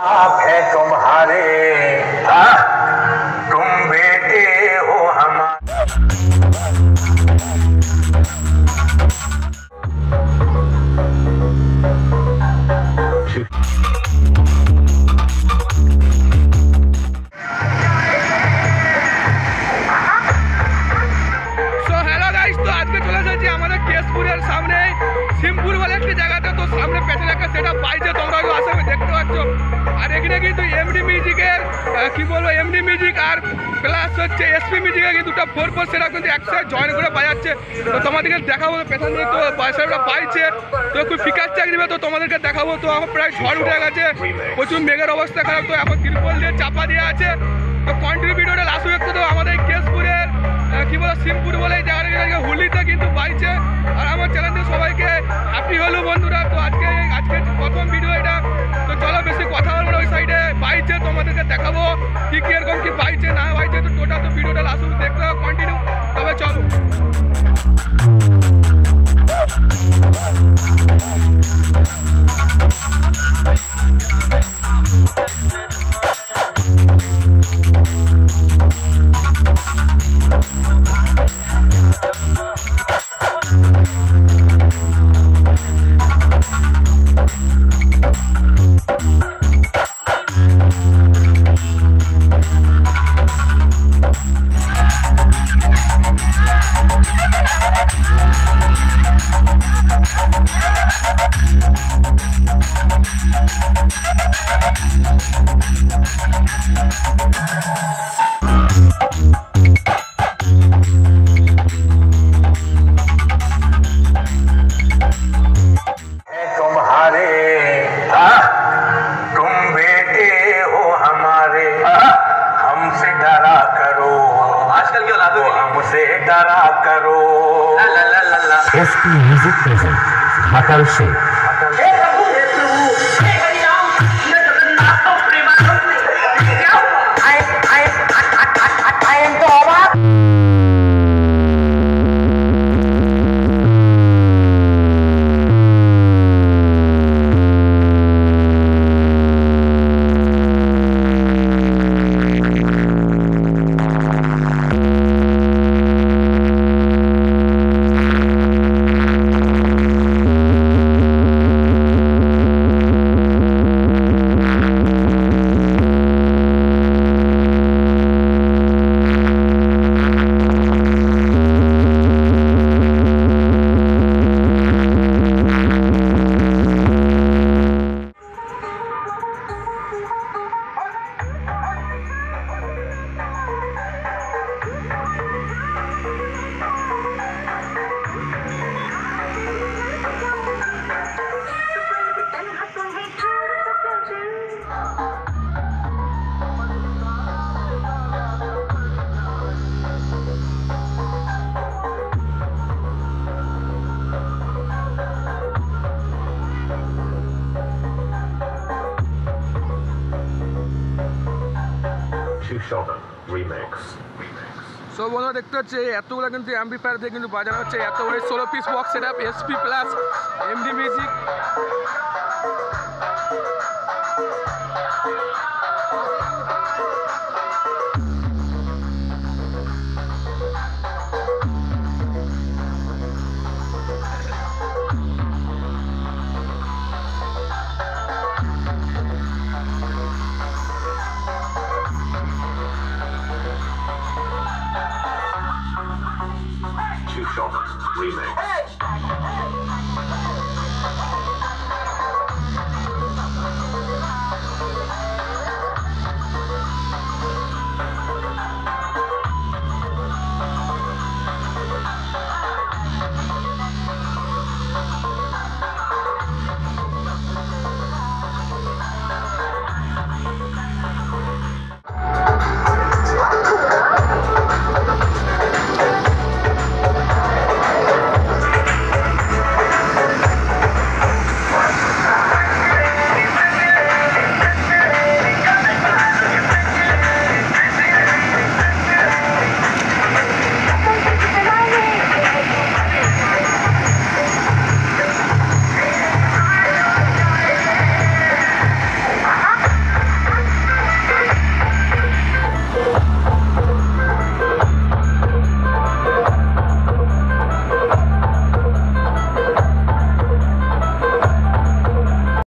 आप है तुम्हारे तुम बेटे हो हमारे। কেশপুরের সামনে সিমপুর বলে একটি জায়গাতে তো সামনে পেছনে একটা সেটা পাইছে তোমরা আসামে দেখতে পাচ্ছ। আর এখানে কিন্তু এমডি মিউজিকের কি বলবো এমডি মিউজিক আর প্লাস হচ্ছে এসপি মিউজিকের কিন্তু দুটো 4/4 সেটা কিন্তু একসাথে জয়েন করে বাজাচ্ছে। তো তোমাদেরকে দেখাবো পেছন দিয়ে তো পয়সাটা পাইছে তো খুব ফিকার চাকরি তো তোমাদেরকে দেখাবো। তো আমার প্রায় ঝড় উঠে গেছে, প্রচুর মেঘের অবস্থা খারাপ, তো এখন তিরপল দিয়ে চাপা দিয়ে আছে। তো কন্টিনিউ ভিডিওটা লাস্ট দেখতে তো আমাদের কেশপুরের কি বলে সিমপুর বলে এই জায়গাটা হুলিতে কিন্তু পাইছে। আর আমার চ্যানেলে সবাইকে হ্যাপি হলো বন্ধুরা। তো আজকে প্রথম ভিডিও এটা, তো চলো বেশি কথা বলবো না, ওই সাইডে পাইছে তোমাদেরকে দেখাবো কি এরকম কি পাইছে না পাইছে। তো টোটাল তো ভিডিওটা লাস্ট দেখতে হবে কন্টিনিউ, তবে চলো। एसपी म्यूजिक प्रेजेंट ढाका से সো বন্ধুরা দেখতে হচ্ছে এতগুলো কিন্তু অ্যাম্পলিফায়ার দিয়ে কিন্তু বাজানো হচ্ছে, এত বড় 16 piece box setup SP plus MD music. Remix.